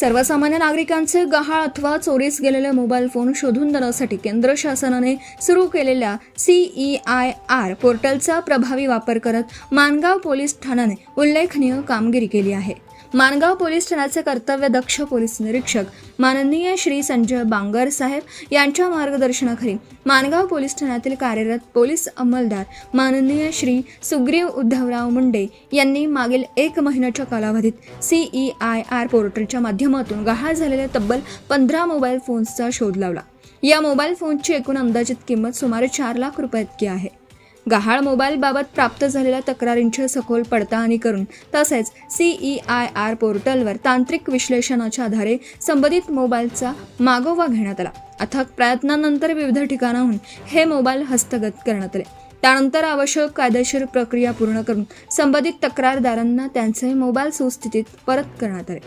सर्वसामान्य नागरिकांचे गहाळ अथवा चोरीस गेलेले मोबाईल फोन शोधून देण्यासाठी केंद्र शासनाने सुरू केलेल्या CEIR पोर्टलचा प्रभावी वापर करत माणगाव पोलीस ठाण्याने उल्लेखनीय कामगिरी केली आहे। माणगाव पोलीस ठाण्याचे कर्तव्यदक्ष पोलीस निरीक्षक माननीय श्री संजय बांगर साहेब यांच्या मार्गदर्शनाखाली माणगाव पोलीस ठाण्यातील कार्यरत पोलीस अंमलदार माननीय श्री सुग्रीव उद्धवराव मुंडे यांनी मागील 1 महिन्याच्या कालावधीत CEIR पोर्टलच्या माध्यमातून गहाळ झालेल्या तब्बल 15 मोबाईल फोन्सचा शोध लावला। या मोबाईल फोनची एकूण अंदाजित किंमत सुमारे 4 लाख रुपये इतकी आहे। गहाळ मोबाईल बाबत प्राप्त झालेल्या तक्रारींची सखोल पडताळणी करून तसेच CEIR पोर्टलवर तांत्रिक विश्लेषणाच्या आधारे संबंधित मोबाईलचा मागोवा घेण्यात आला। अथक प्रयत्नानंतर विविध ठिकाणाहून हे मोबाईल हस्तगत करण्यात आले। त्यानंतर आवश्यक कायदेशीर प्रक्रिया पूर्ण करून संबंधित तक्रारदारांना त्यांचे मोबाईल सुस्थितीत परत करण्यात आले।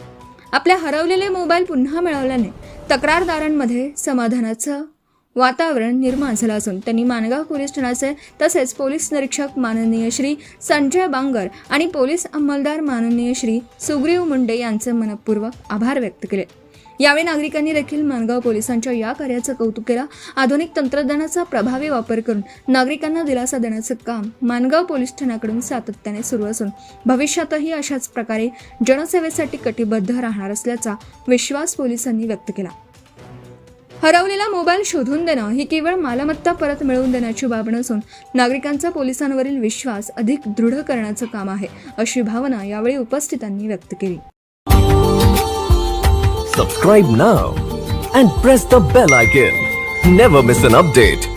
आपल्या हरवलेले मोबाईल पुन्हा मिळवल्याने तक्रारदारांमध्ये समाधानाचं वातावरण निर्माण झालं असून त्यांनी माणगाव पोलीस ठाण्याचे तसेच पोलीस निरीक्षक माननीय श्री संजय बांगर आणि पोलीस अंमलदार माननीय श्री सुग्रीव मुंडे यांचे मनपूर्वक आभार व्यक्त केले। यावेळी नागरिकांनी देखील माणगाव पोलिसांच्या या कार्याचं कौतुक केलं। आधुनिक तंत्रज्ञानाचा प्रभावी वापर करून नागरिकांना दिलासा देण्याचं काम माणगाव पोलीस ठाण्याकडून सातत्याने सुरू असून भविष्यातही अशाच प्रकारे जनसेवेसाठी कटिबद्ध राहणार असल्याचा विश्वास पोलिसांनी व्यक्त केला। हरवलेला मोबाईल शोधून देणं ही केवळ मालमत्ता परत मिळवून देण्याची बाब नसून नागरिकांचा पोलिसांवरील विश्वास अधिक दृढ करण्याचं काम आहे, अशी भावना यावेळी उपस्थितांनी व्यक्त केली। Subscribe now and press the bell icon. Never miss an update.